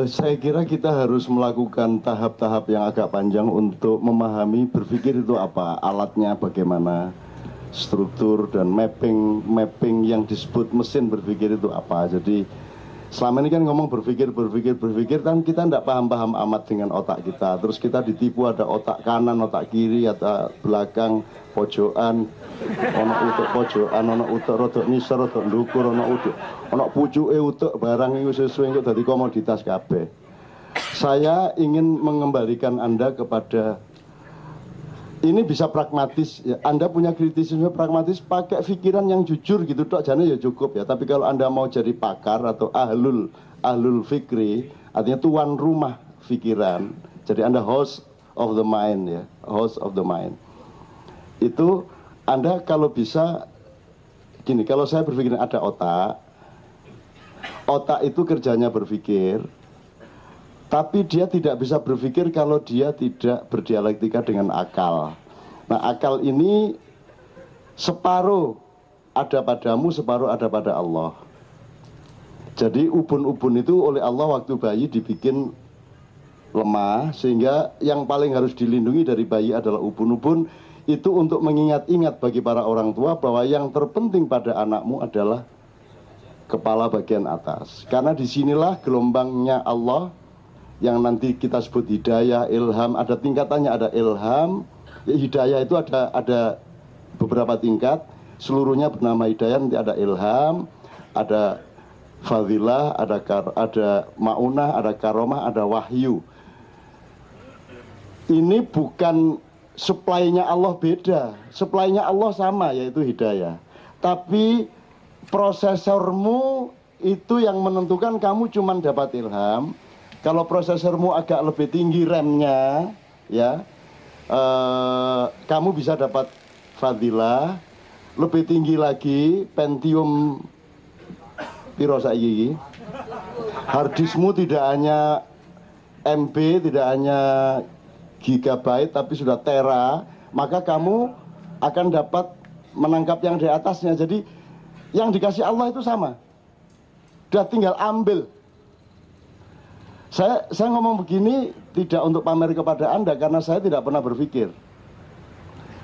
Saya kira kita harus melakukan tahap-tahap yang agak panjang untuk memahami berpikir itu apa, alatnya bagaimana, struktur dan mapping yang disebut mesin berpikir itu apa. Jadi selama ini kan ngomong berpikir kan kita tidak paham-paham amat dengan otak kita. Terus kita ditipu ada otak kanan, otak kiri, otak belakang, pojokan, ono utuk pojokan, ono utuk rodok nisor, rodok ndukur, ono pucuke utuk barang iku sesuai untuk dadi komoditas kabeh. Saya ingin mengembalikan Anda kepada ini bisa pragmatis ya. Anda punya kritisisme pragmatis pakai pikiran yang jujur gitu tok jane ya cukup ya. Tapi kalau Anda mau jadi pakar atau ahlul fikri, artinya tuan rumah pikiran. Jadi Anda host of the mind ya, host of the mind. Itu Anda kalau bisa gini, kalau saya berpikir ada otak itu kerjanya berpikir, tapi dia tidak bisa berpikir kalau dia tidak berdialektika dengan akal. Nah, akal ini separuh ada padamu, separuh ada pada Allah. Jadi ubun-ubun itu oleh Allah waktu bayi dibikin lemah, sehingga yang paling harus dilindungi dari bayi adalah ubun-ubun. Itu untuk mengingat-ingat bagi para orang tua bahwa yang terpenting pada anakmu adalah kepala bagian atas. Karena disinilah gelombangnya Allah yang nanti kita sebut hidayah, ilham, ada tingkatannya, ada ilham, hidayah itu ada beberapa tingkat, seluruhnya bernama hidayah, nanti ada ilham, ada fadilah, ada maunah, ada karomah, ada wahyu. Ini bukan supply-nya Allah beda, supply-nya Allah sama yaitu hidayah. Tapi prosesormu itu yang menentukan kamu cuma dapat ilham. Kalau prosesormu agak lebih tinggi RAM-nya, ya, kamu bisa dapat fadilah. Lebih tinggi lagi, Pentium piro saiki. Harddiskmu tidak hanya MB, tidak hanya gigabyte, tapi sudah tera, maka kamu akan dapat menangkap yang di atasnya. Jadi yang dikasih Allah itu sama. Udah tinggal ambil. Saya ngomong begini tidak untuk pamer kepada Anda karena saya tidak pernah berpikir.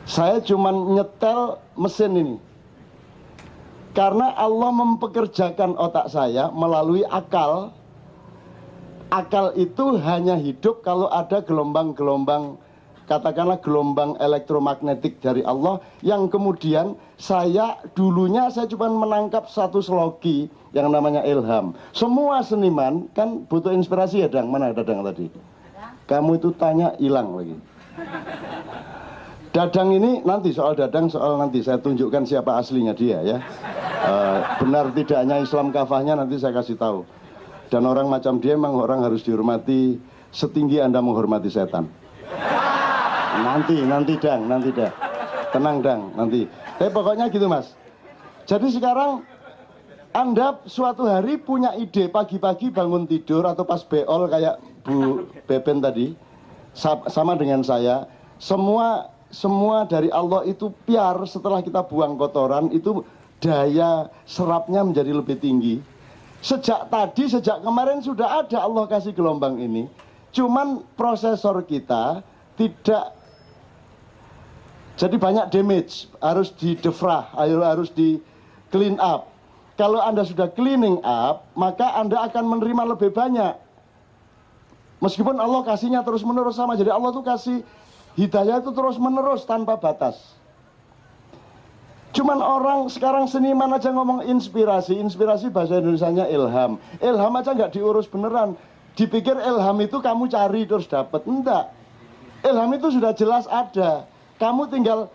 Saya cuma nyetel mesin ini. Karena Allah mempekerjakan otak saya melalui akal. Akal itu hanya hidup kalau ada gelombang-gelombang, katakanlah gelombang elektromagnetik dari Allah, yang kemudian dulunya saya cuma menangkap satu slogi yang namanya ilham. Semua seniman kan butuh inspirasi ya, Dang. Mana Dadang tadi? Kamu itu tanya hilang lagi. Dadang ini nanti soal Dadang, soal nanti saya tunjukkan siapa aslinya dia ya. Benar tidaknya Islam kafahnya nanti saya kasih tahu. Dan orang macam dia memang orang harus dihormati setinggi Anda menghormati setan. Nanti Dang. Tenang Dang, nanti. Tapi pokoknya gitu Mas. Jadi sekarang Anda suatu hari punya ide pagi-pagi bangun tidur atau pas beol kayak Bu Beben tadi, sama dengan saya, semua dari Allah itu piar setelah kita buang kotoran itu daya serapnya menjadi lebih tinggi. Sejak kemarin sudah ada Allah kasih gelombang ini. Cuman prosesor kita tidak. Jadi banyak damage, harus didefrah, harus di clean up. Kalau Anda sudah cleaning up, maka Anda akan menerima lebih banyak. Meskipun Allah kasihnya terus menerus sama. Jadi Allah tuh kasih hidayah itu terus menerus tanpa batas. Cuman orang sekarang seniman aja ngomong inspirasi bahasa Indonesianya ilham. Ilham aja nggak diurus beneran. Dipikir ilham itu kamu cari terus dapat. Enggak. Ilham itu sudah jelas ada. Kamu tinggal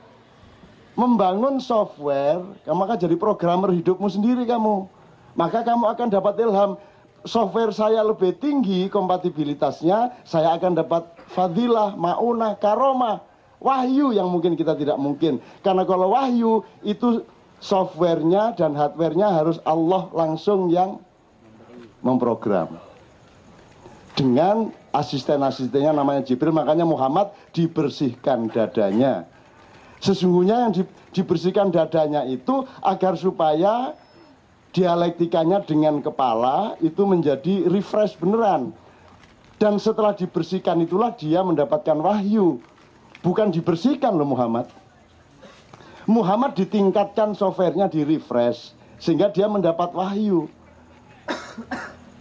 membangun software, kamu akan jadi programmer hidupmu sendiri kamu. Maka kamu akan dapat ilham. Software saya lebih tinggi kompatibilitasnya, saya akan dapat fadilah, maunah, karomah. Wahyu yang mungkin kita tidak mungkin. Karena kalau wahyu itu softwarenya dan hardwarenya harus Allah langsung yang memprogram. Dengan asisten-asistennya namanya Jibril, makanya Muhammad dibersihkan dadanya. Sesungguhnya yang dibersihkan dadanya itu agar supaya dialektikanya dengan kepala itu menjadi refresh beneran. Dan setelah dibersihkan itulah dia mendapatkan wahyu. Bukan dibersihkan loh Muhammad. Muhammad ditingkatkan softwarenya, di refresh sehingga dia mendapat wahyu.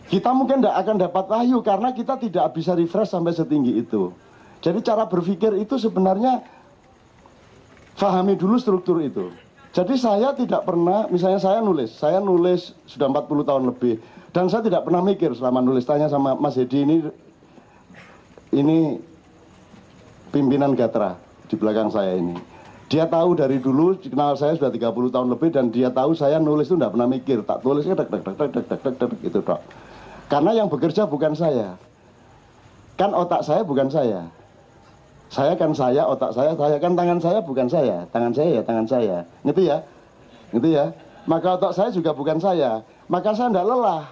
Kita mungkin tidak akan dapat wahyu karena kita tidak bisa refresh sampai setinggi itu. Jadi cara berpikir itu sebenarnya fahami dulu struktur itu. Jadi saya tidak pernah, misalnya saya nulis sudah 40 tahun lebih, dan saya tidak pernah mikir selama nulis. Tanya sama Mas Hedi, ini pimpinan Gatra di belakang saya ini. Dia tahu dari dulu, kenal saya sudah 30 tahun lebih, dan dia tahu saya nulis itu tidak pernah mikir, tak tulisnya gitu tok. Karena yang bekerja bukan saya, kan otak saya bukan saya. Saya kan saya, otak saya kan, tangan saya bukan saya, tangan saya ya tangan saya. Ngerti ya? Maka otak saya juga bukan saya. Maka saya tidak lelah.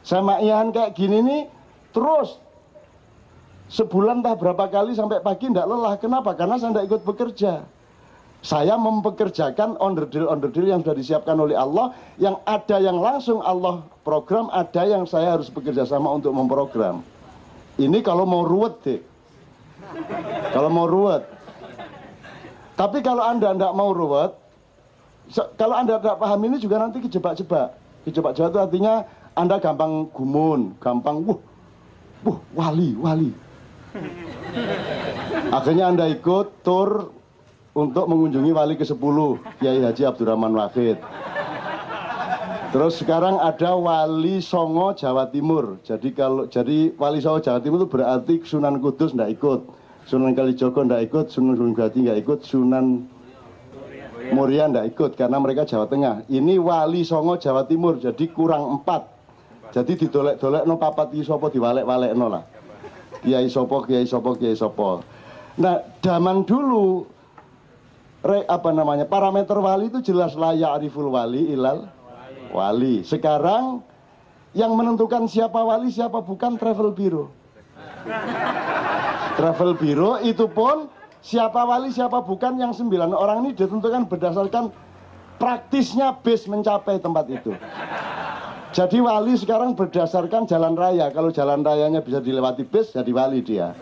Sama Ian kayak gini nih, terus sebulan entah berapa kali sampai pagi tidak lelah. Kenapa? Karena saya tidak ikut bekerja. Saya mempekerjakan onderdil yang sudah disiapkan oleh Allah. Yang ada yang langsung Allah program, ada yang saya harus bekerja sama untuk memprogram. Ini kalau mau ruwet deh. Kalau mau ruwet. Tapi kalau Anda tidak mau ruwet, kalau Anda tidak paham ini juga nanti kejebak-jebak. Kejebak-jebak itu artinya Anda gampang gumun, gampang wali. Akhirnya Anda ikut tur untuk mengunjungi wali ke-10, Kiai Haji Abdurrahman Wahid. Terus sekarang ada Wali Songo Jawa Timur. Jadi Wali Songo Jawa Timur itu berarti Sunan Kudus tidak ikut, Sunan Kalijogo tidak ikut, Sunan Gunung Jati tidak ikut, Sunan Muria tidak ikut karena mereka Jawa Tengah. Ini Wali Songo Jawa Timur, jadi kurang 4. Jadi didolek-dolek no papat sopo diwalek-walek no lah. Kiai sopo. Nah, zaman dulu parameter wali itu jelas la ya'riful wali ilal wali. Sekarang yang menentukan siapa wali siapa bukan travel bureau. Travel bureau itu pun siapa wali siapa bukan, yang 9 orang ini ditentukan berdasarkan praktisnya bis mencapai tempat itu. Jadi wali sekarang berdasarkan jalan raya. Kalau jalan rayanya bisa dilewati bis, jadi wali dia.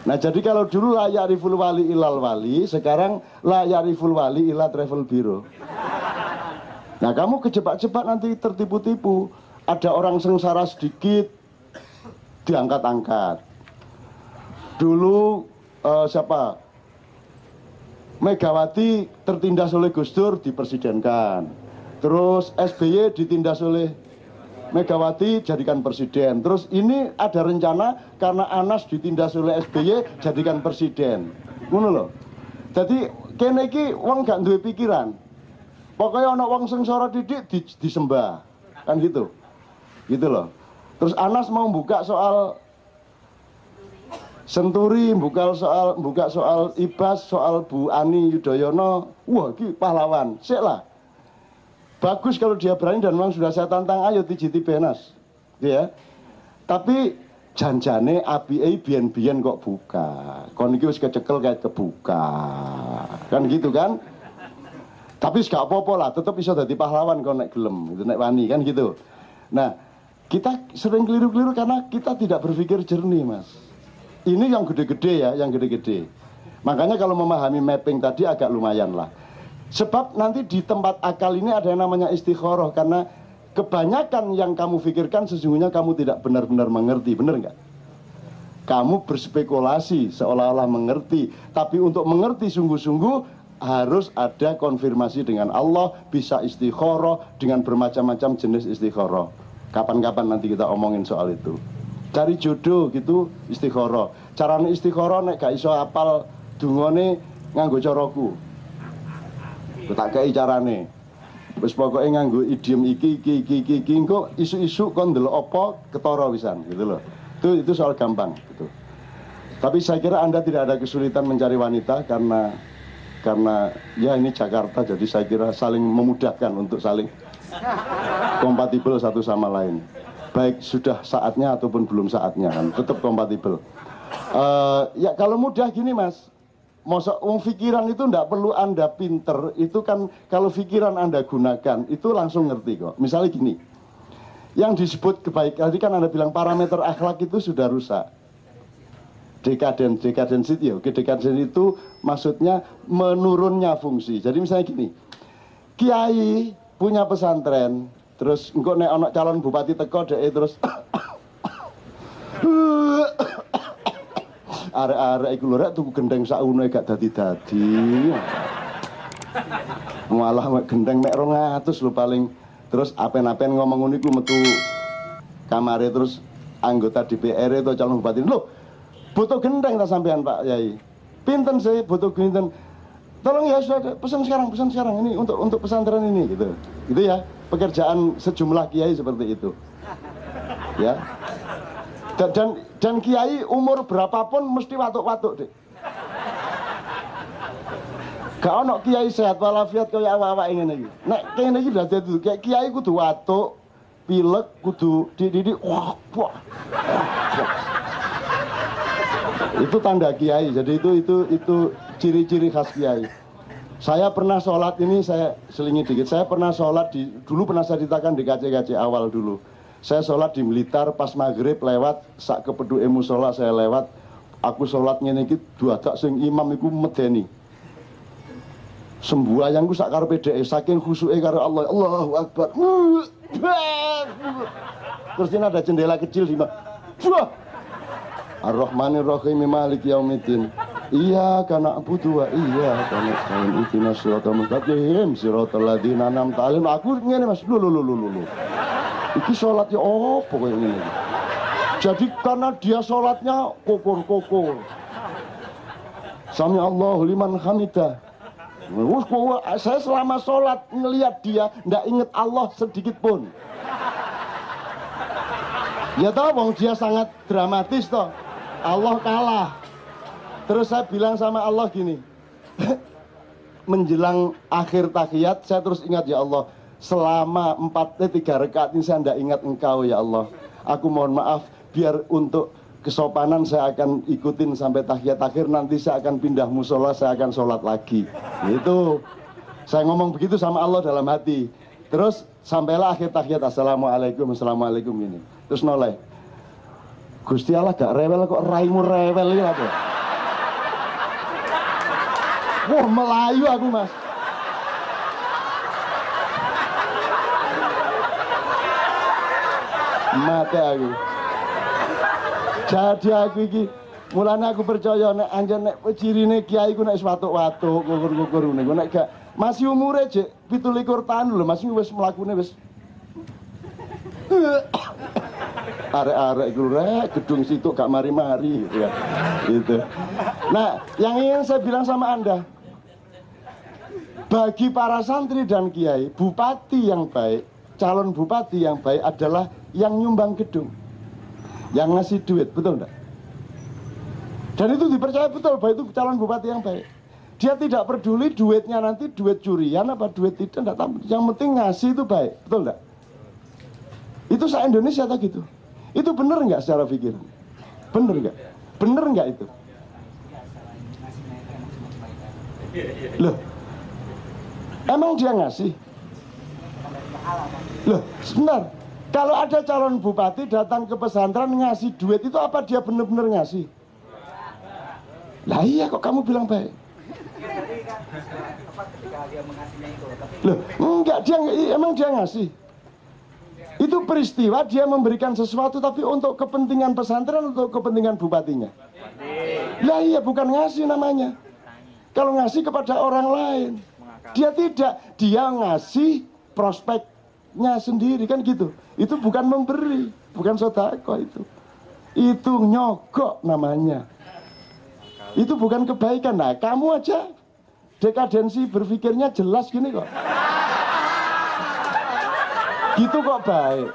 Nah, jadi kalau dulu la ya'riful wali ilal wali, sekarang la ya'riful wali ila travel bureau. Nah, kamu kejebak-jebak nanti tertipu-tipu. Ada orang sengsara sedikit diangkat-angkat. Dulu Megawati tertindas oleh Gus Dur dipresidenkan. Terus SBY ditindas oleh Megawati jadikan presiden. Terus ini ada rencana karena Anas ditindas oleh SBY jadikan presiden. Ngono lho. Jadi kene iki wong gak duwe pikiran. Pokoknya ana wong sengsara didik disembah. Kan gitu. Gitu loh. Terus Anas mau buka soal Senturi, buka soal Ibas, soal Bu Ani Yudhoyono. Wah, iki pahlawan. Sik lah. Bagus kalau dia berani, dan memang sudah saya tantang, ayo tijiti benas, ya. Tapi janjane API biyen-biyen kok buka. Kon iki wis kecekel kayak kebuka. Kan gitu kan? Tapi gak apa-apa lah, tetep bisa dadi pahlawan kon nek gelem, nek wani kan gitu. Nah, kita sering keliru-keliru karena kita tidak berpikir jernih, Mas. Ini yang gede-gede ya, yang gede-gede. Makanya kalau memahami mapping tadi agak lumayan lah. Sebab nanti di tempat akal ini ada yang namanya istikharah. Karena kebanyakan yang kamu pikirkan sesungguhnya kamu tidak benar-benar mengerti. Benar nggak? Kamu berspekulasi seolah-olah mengerti. Tapi untuk mengerti sungguh-sungguh harus ada konfirmasi dengan Allah. Bisa istikharah dengan bermacam-macam jenis istikharah. Kapan-kapan nanti kita omongin soal itu. Cari jodoh gitu istikharah. Carane istikharah nek gak iso apal dungane nganggo caraku. Tak kei carane. Wis pokoke nganggo idiom iki engko isu-isu kon ndelok apa ketara wisan gitu loh. Itu soal gampang gitu. Tapi saya kira Anda tidak ada kesulitan mencari wanita karena ya ini Jakarta, jadi saya kira saling memudahkan untuk saling kompatibel satu sama lain. Baik sudah saatnya ataupun belum saatnya kan tetap kompatibel. Ya kalau mudah gini Mas, mosok wong pikiran itu ndak perlu Anda pinter, itu kan kalau pikiran Anda gunakan itu langsung ngerti kok. Misalnya gini, yang disebut kebaikan, tadi kan Anda bilang parameter akhlak itu sudah rusak. Dekadensi itu ya, dekadensi itu maksudnya menurunnya fungsi. Jadi misalnya gini, kiai punya pesantren, terus engko nek ana calon bupati teko dhek terus arek-arek iku lho rek tuku gendeng sakune gak dadi-dadi. Malah gendeng mek 200 lho paling. Terus apen-apen ngomong ngono iku metu kamare terus anggota DPR itu calon bupati. Lho, butuh gendeng ta sampean Pak Yai? Pinten sih butuh gendeng? Tolong ya sudah pesan sekarang ini untuk pesantren ini gitu. Gitu ya, pekerjaan sejumlah kiai seperti itu. Ya. Dan kiai umur berapapun mesti watuk-watuk deh. Gak ono kiai sehat walafiat kaya awak-awak ngene iki. Nek kene iki berarti itu kayak kiai kudu watuk, pilek kudu dididik wah. Itu tanda kiai. Jadi itu ciri-ciri khas kiai. Saya pernah sholat ini, saya selingi dikit. Saya pernah sholat dulu pernah saya ceritakan di KC awal dulu. Saya sholat di Blitar pas maghrib lewat sak kepeduke musola saya lewat. Aku sholat ngene iki duadak sing imam iku medeni. Sembuayangku sak karepe dhek saking khusyuke karo Allah. Allahu Akbar. Terus ini ada jendela kecil di mana? Ar-Rahmanir Rahim Maliki Yaumiddin. Iya karena abudu wa iya karena kain itina siratal mustaqim siratal ladzina an'amta alaihim. Aku ngene Mas. Lho. Iki sholat ya apa kayak gini. Jadi karena dia sholatnya kokur. Sami Allahu liman hamidah. Saya selama sholat ngelihat dia ndak inget Allah sedikit pun. Ya toh, wong dia sangat dramatis toh. Allah kalah. Terus saya bilang sama Allah gini. Menjelang akhir tahiyat saya terus ingat ya Allah. Selama 3 rakaat ini saya tidak ingat engkau ya Allah. Aku mohon maaf, biar untuk kesopanan saya akan ikutin sampai tahiyat akhir. Nanti saya akan pindah musola, saya akan sholat lagi. Itu saya ngomong begitu sama Allah dalam hati. Terus sampailah akhir tahiyat, assalamualaikum ini. Terus noleh, Gusti Allah gak rewel kok raimu rewel ya apa? Wah Melayu aku Mas. Mati aku. Jadi aku iki mulane aku percaya nek anjen nek cirine kiai ku nek watuk-watuk kukur-kukur niku nek gak masih umure jek 17 tahun lho masih wis mlakune wis arek-arek iku rek gedung situ gak mari-mari gitu ya. Gitu. Nah, yang ingin saya bilang sama Anda, bagi para santri dan kiai, bupati yang baik, calon bupati yang baik adalah yang nyumbang gedung, yang ngasih duit, betul enggak? Dan itu dipercaya betul bahwa itu calon bupati yang baik. Dia tidak peduli duitnya nanti duit curian apa duit tidak, enggak tahu. Yang penting ngasih itu baik, betul enggak? Itu se-Indonesia tak gitu. Itu benar enggak secara pikiran? Benar enggak? Benar enggak itu? Loh, emang dia ngasih? Loh, sebentar. Kalau ada calon bupati datang ke pesantren ngasih duit, itu apa dia benar-benar ngasih? Lah iya kok kamu bilang baik? Loh, enggak, emang dia ngasih. Itu peristiwa dia memberikan sesuatu tapi untuk kepentingan pesantren, untuk kepentingan bupatinya. Lah iya bukan ngasih namanya. Kalau ngasih kepada orang lain, dia tidak, dia ngasih prospeknya sendiri kan gitu. Itu bukan memberi, bukan sedekah itu. Itu nyogok namanya. Itu bukan kebaikan. Nah, kamu aja dekadensi berpikirnya jelas gini kok. Gitu kok baik.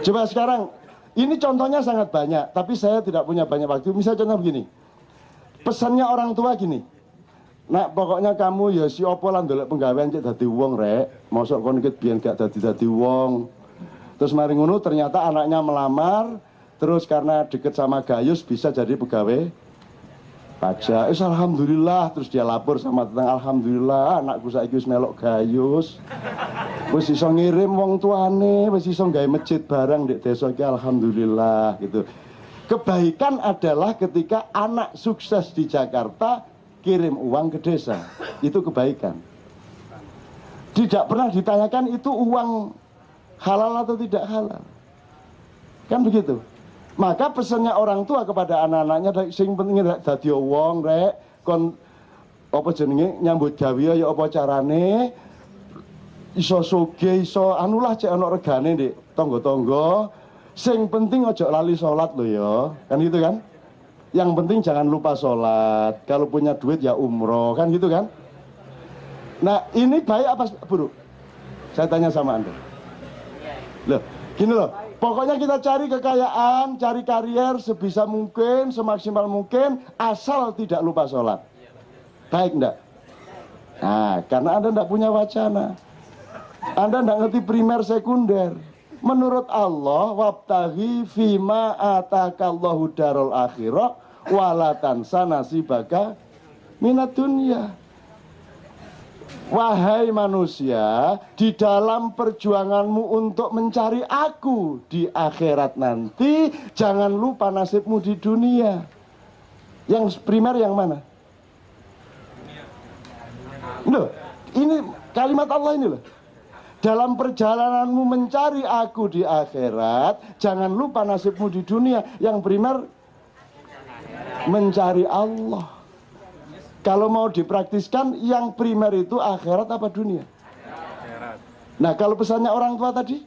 Coba sekarang, ini contohnya sangat banyak, tapi saya tidak punya banyak waktu. Misalnya contoh begini. Pesannya orang tua gini. Nah, pokoknya kamu ya si opo lah ndelok penggawean cek dadi wong rek. Mosok kon iki biyen gak dadi wong. Terus mari ngono ternyata anaknya melamar, terus karena deket sama Gayus bisa jadi pegawai pajak. Alhamdulillah, terus dia lapor sama tetangga, alhamdulillah anakku saiki wis melok gayus. Wis iso ngirim wong tuane, wis iso gawe masjid barang di desa iki, alhamdulillah gitu. Kebaikan adalah ketika anak sukses di Jakarta kirim uang ke desa. Itu kebaikan. Tidak pernah ditanyakan itu uang halal atau tidak halal. Kan begitu. Maka pesannya orang tua kepada anak-anaknya, sing penting dadi wong rek kon apa jenenge nyambut gawe ya apa carane iso sugih iso anulah cek ana regane Dik tangga-tangga. Sing penting ojo lali salat lho ya. Kan gitu kan? Yang penting jangan lupa salat. Kalau punya duit ya umroh, kan gitu kan? Nah, ini baik apa buruk? Saya tanya sama Anda. Loh, gini loh. Pokoknya kita cari kekayaan, cari karier sebisa mungkin, semaksimal mungkin, asal tidak lupa sholat. Baik enggak? Nah, karena Anda enggak punya wacana. Anda enggak ngerti primer sekunder. Menurut Allah, wabtaghi fima atakallahu darul akhirah walatan sanasibaka minat dunya. Wahai manusia, di dalam perjuanganmu untuk mencari aku di akhirat nanti, jangan lupa nasibmu di dunia. Yang primer yang mana? Loh, ini kalimat Allah ini loh. Dalam perjalananmu mencari aku di akhirat, jangan lupa nasibmu di dunia. Yang primer mencari Allah. Kalau mau dipraktiskan, yang primer itu akhirat apa dunia? Akhirat. Nah, kalau pesannya orang tua tadi?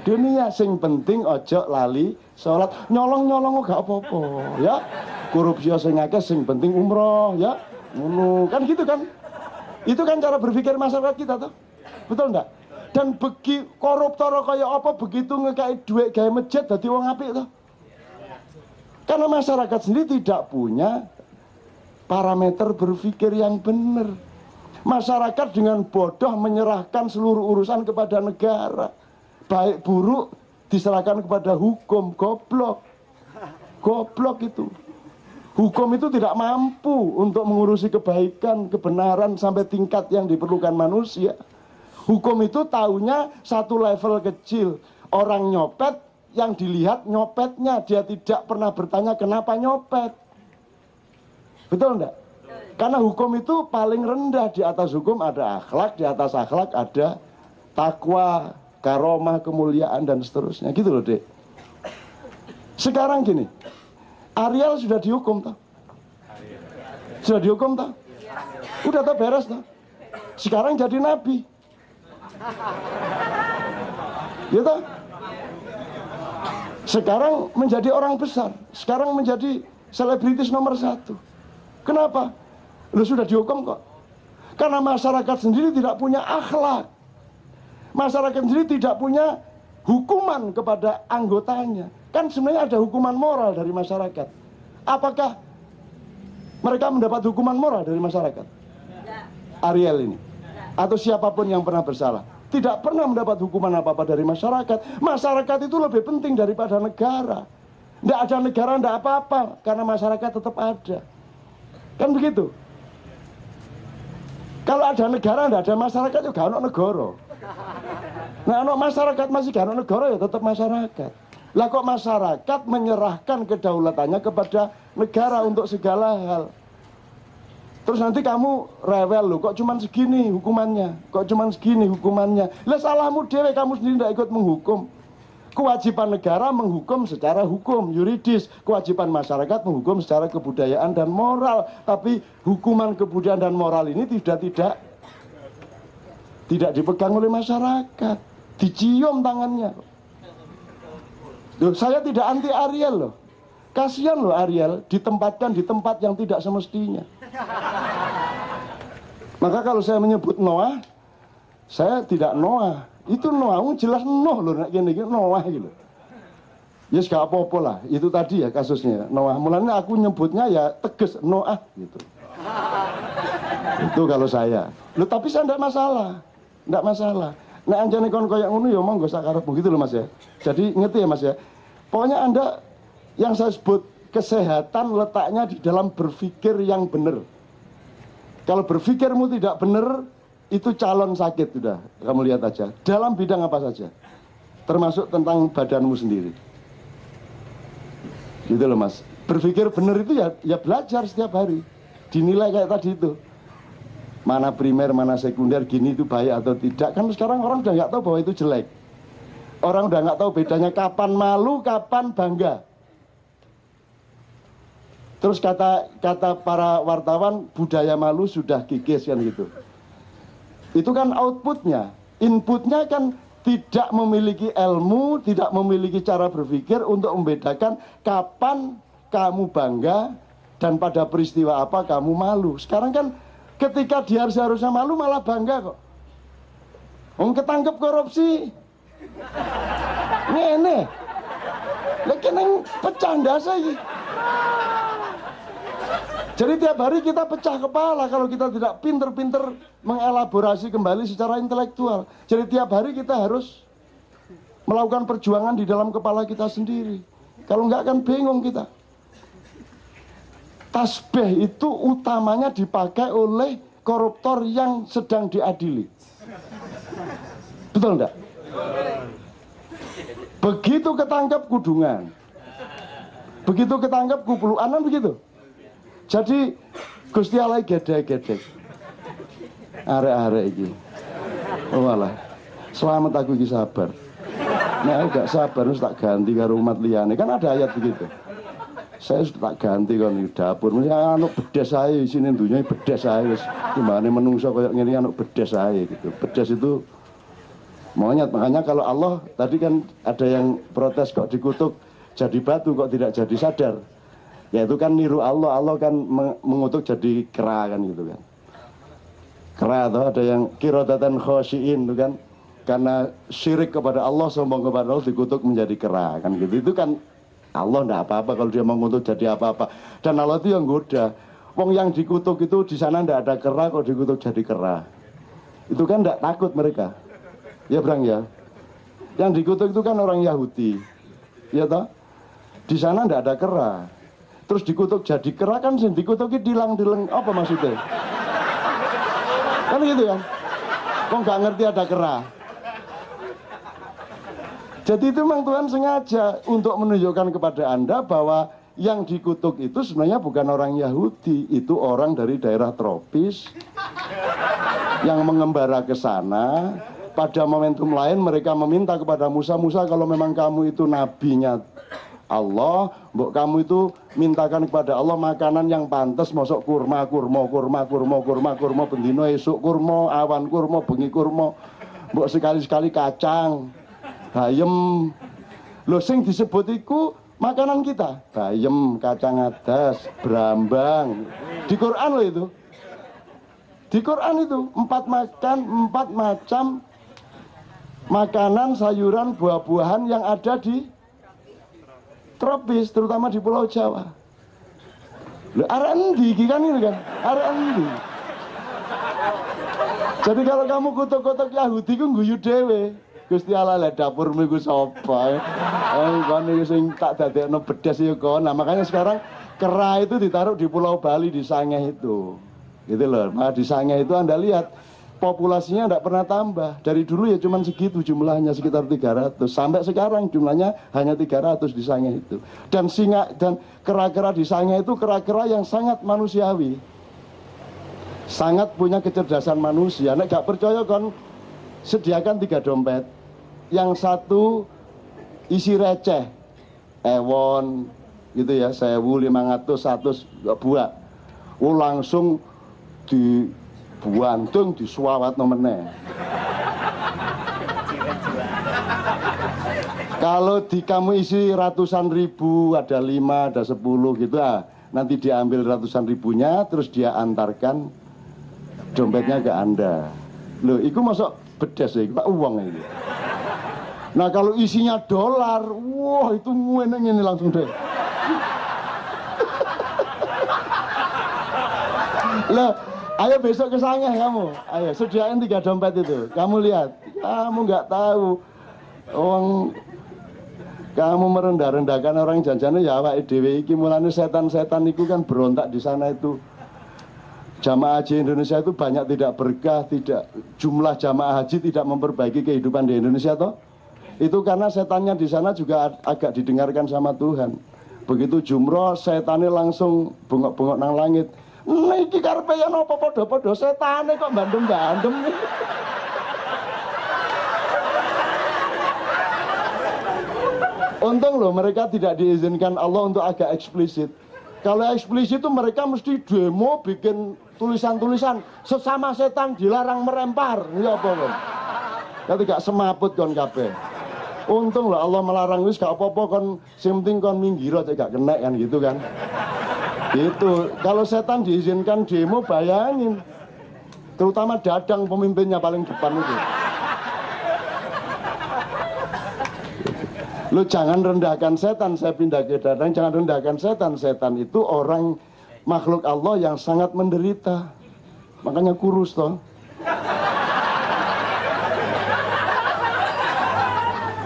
Dunia. Sing penting ojo lali sholat. Nyolong-nyolong gak apa-apa, ya. Korupsi sing akeh, sing penting umroh, ya. Kan gitu kan? Itu kan cara berpikir masyarakat kita tuh. Betul enggak? Dan bagi koruptor kayak apa begitu ngekai duit gawe masjid dadi wong apik tuh. Karena masyarakat sendiri tidak punya parameter berpikir yang benar. Masyarakat dengan bodoh menyerahkan seluruh urusan kepada negara. Baik buruk diserahkan kepada hukum. Goblok. Goblok itu. Hukum itu tidak mampu untuk mengurusi kebaikan, kebenaran sampai tingkat yang diperlukan manusia. Hukum itu taunya satu level kecil. Orang nyopet, yang dilihat nyopetnya. Dia tidak pernah bertanya kenapa nyopet. Betul enggak? Karena hukum itu paling rendah. Di atas hukum ada akhlak, di atas akhlak ada takwa, karomah, kemuliaan, dan seterusnya. Gitu loh, Dek. Sekarang gini, Ariel sudah dihukum toh? Sudah dihukum toh? Udah toh beres toh? Sekarang jadi nabi. Ya toh? Sekarang menjadi orang besar. Sekarang menjadi selebritis nomor 1. Kenapa? Lu sudah dihukum kok. Karena masyarakat sendiri tidak punya akhlak. Masyarakat sendiri tidak punya hukuman kepada anggotanya. Kan sebenarnya ada hukuman moral dari masyarakat. Apakah mereka mendapat hukuman moral dari masyarakat? Ariel ini atau siapapun yang pernah bersalah tidak pernah mendapat hukuman apa-apa dari masyarakat. Masyarakat itu lebih penting daripada negara. Tidak ada negara, tidak apa-apa, karena masyarakat tetap ada. Kan begitu. Kalau ada negara, tidak ada masyarakat, juga ada negara. Nah, ada masyarakat masih gak ada negara, ya tetap masyarakat. Lah kok masyarakat menyerahkan kedaulatannya kepada negara untuk segala hal. Terus nanti kamu rewel loh, kok cuman segini hukumannya, kok cuman segini hukumannya. Lah salahmu dewe, kamu sendiri tidak ikut menghukum. Kewajiban negara menghukum secara hukum, yuridis. Kewajiban masyarakat menghukum secara kebudayaan dan moral. Tapi hukuman kebudayaan dan moral ini tidak dipegang oleh masyarakat. Dicium tangannya. Loh, saya tidak anti Ariel loh. Kasihan loh Ariel ditempatkan di tempat yang tidak semestinya. Maka kalau saya menyebut Noah, saya tidak Noah. Itu Noah, jelas Noah loh, gini Noah gitu. Ya yes, gak apa-apa lah, itu tadi ya kasusnya Noah. Mulanya aku nyebutnya ya tegas Noah gitu. Itu kalau saya. Loh tapi saya enggak masalah. Enggak masalah. Nah anjane kon koyo ngono ya monggo sakarepmu gitu loh Mas ya. Jadi ngerti ya Mas ya. Pokoknya Anda yang saya sebut kesehatan letaknya di dalam berpikir yang benar. Kalau berpikirmu tidak benar, itu calon sakit sudah. Kamu lihat aja. Dalam bidang apa saja. Termasuk tentang badanmu sendiri. Gitu loh Mas. Berpikir benar itu ya belajar setiap hari. Dinilai kayak tadi itu. Mana primer, mana sekunder, gini itu baik atau tidak. Kan sekarang orang udah nggak tahu bahwa itu jelek. Orang udah nggak tahu bedanya kapan malu, kapan bangga. Terus kata para wartawan, budaya malu sudah kikis kan gitu. Itu kan outputnya. Inputnya kan tidak memiliki ilmu, tidak memiliki cara berpikir untuk membedakan kapan kamu bangga dan pada peristiwa apa kamu malu. Sekarang kan ketika dia harusnya malu malah bangga kok. Ketangkep korupsi. Ngene. Lagi neng pecah ndasa iki. Jadi tiap hari kita pecah kepala kalau kita tidak pinter-pinter mengelaborasi kembali secara intelektual. Jadi tiap hari kita harus melakukan perjuangan di dalam kepala kita sendiri. Kalau enggak kan bingung kita. Tasbih itu utamanya dipakai oleh koruptor yang sedang diadili. Betul enggak? Begitu ketangkap kudungan. Begitu ketangkap kupuluan kan begitu. Jadi Gusti Allah gedhe-gedhe. Arek-arek iki. Oh malah selamat aku iki sabar. Nek aku gak sabar wis tak ganti karo umat liyane. Kan ada ayat begitu. Saya sudah tak ganti kon di dapur. Mesti anu bedes ae isine dunya bedes ae wis timbane menungso koyo ngene anu bedes ae gitu. Bedes itu monyet. Makanya kalau Allah tadi kan ada yang protes kok dikutuk jadi batu kok tidak jadi sadar. Ya itu kan niru Allah. Allah kan mengutuk jadi kera kan gitu kan. Kera atau ada yang kirodatan khosyiin itu kan. Karena syirik kepada Allah, sombong kepada Allah dikutuk menjadi kera kan gitu. Itu kan Allah enggak apa-apa kalau dia mengutuk jadi apa-apa. Dan Allah itu yang goda. Wong yang dikutuk itu di sana enggak ada kera kok dikutuk jadi kera. Itu kan enggak takut mereka. Ya Brang ya. Yang dikutuk itu kan orang Yahudi. Ya toh? Di sana enggak ada kera. Terus dikutuk jadi kera kan sing dikutuki dilang-dilang apa maksudnya? Kan gitu kan? Kok nggak ngerti ada kera? Jadi itu memang Tuhan sengaja untuk menunjukkan kepada Anda bahwa yang dikutuk itu sebenarnya bukan orang Yahudi, itu orang dari daerah tropis yang mengembara ke sana. Pada momentum lain mereka meminta kepada Musa, Musa kalau memang kamu itu nabinya Allah, mbok kamu itu mintakan kepada Allah makanan yang pantas, mosok kurma bendino esuk kurma, awan kurma, bengi kurma, mbok sekali-sekali kacang, bayem. Lho sing disebut iku makanan kita, bayem, kacang adas, brambang. Di Quran loh itu. Di Quran itu 4 macam makanan, sayuran, buah-buahan yang ada di tropis, terutama di Pulau Jawa. Loh, arek endi iki kan ini kan? Arek endi? Jadi kalau kamu kutuk-kutuk Yahudi ku guyu dhewe. Gusti Allah lah dapurmu iku sapa? Kon iki sing tak dadekno bedes ya kon. Nah, makanya sekarang kera itu ditaruh di Pulau Bali di Sangeh itu. Gitu loh. Nah, di Sangeh itu Anda lihat populasinya tidak pernah tambah. Dari dulu ya cuma segitu jumlahnya, sekitar 300. Sampai sekarang jumlahnya hanya 300 di Sangeh itu. Dan singa dan kera-kera di Sangeh itu kera-kera yang sangat manusiawi. Sangat punya kecerdasan manusia. Nek gak percaya kon sediakan 3 dompet. Yang satu isi receh. Ewon gitu ya, 1.500, 100 buah. Langsung di buantung disuawat nomene. Kalau di kamu isi ratusan ribu, ada 5, ada 10 gitu nanti diambil ratusan ribunya terus dia antarkan dompetnya ke Anda. Loh, itu masuk bedes ya, Pak uang ini. Nah kalau isinya dolar, wah itu ngene langsung deh. Lah ayo besok ke Sangeh kamu, ayo sediain 3 dompet itu. Kamu lihat, kamu nggak tahu, Kamu merendah-rendahkan orang janjane ya awake dhewe iki, mulane setan-setan itu kan berontak di sana itu. Jamaah haji Indonesia itu banyak tidak berkah, tidak jumlah jamaah haji tidak memperbaiki kehidupan di Indonesia toh. Itu karena setannya di sana juga agak didengarkan sama Tuhan. Begitu jumroh, setannya langsung bengok-bengok nang langit. Niki karepe yen apa padha-padha setane kok bandem-bandem. Untung loh mereka tidak diizinkan Allah untuk agak eksplisit. Kalau eksplisit itu mereka mesti demo bikin tulisan-tulisan sesama setan dilarang merempar. Ya apa kon? Kate gak semaput kon kabeh. Untung loh Allah melarang wis gak apa-apa kon, sing penting kon minggir aja gak kena kan gitu kan. Gitu. Kalau setan diizinkan demo bayangin. Terutama Dadang pemimpinnya paling depan itu. Lu jangan rendahkan setan, saya pindah ke Dadang, jangan rendahkan setan. Setan itu orang makhluk Allah yang sangat menderita. Makanya kurus toh.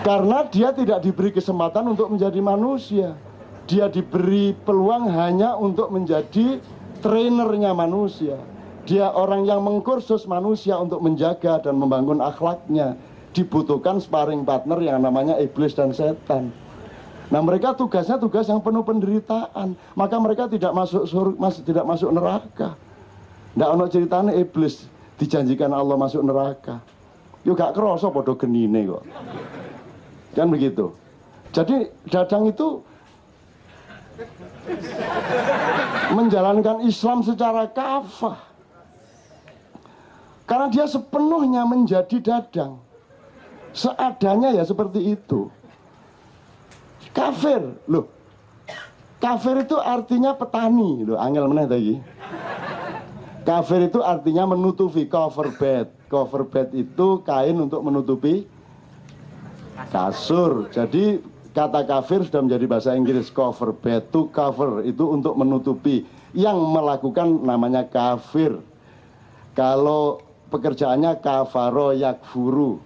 Karena dia tidak diberi kesempatan untuk menjadi manusia. Dia diberi peluang hanya untuk menjadi trainernya manusia. Dia orang yang mengkursus manusia untuk menjaga dan membangun akhlaknya. Dibutuhkan sparring partner yang namanya iblis dan setan. Nah mereka tugasnya tugas yang penuh penderitaan. Maka mereka tidak masuk surga, tidak masuk neraka. Nggak ono ceritanya iblis dijanjikan Allah masuk neraka. Yo gak kerasa podo genine kok. Kan begitu. Jadi Dadang itu menjalankan Islam secara kafah. Karena dia sepenuhnya menjadi Dadang. Seadanya ya seperti itu. Kafir loh. Kafir itu artinya petani loh, angel meneh tadi. Kafir itu artinya menutupi, cover bed. Cover bed itu kain untuk menutupi kasur. Jadi kata kafir sudah menjadi bahasa Inggris. Cover bed, to cover itu untuk menutupi. Yang melakukan namanya kafir. Kalau pekerjaannya kafaro yakfuru,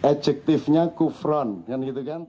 adjektifnya kufron, kan gitu kan.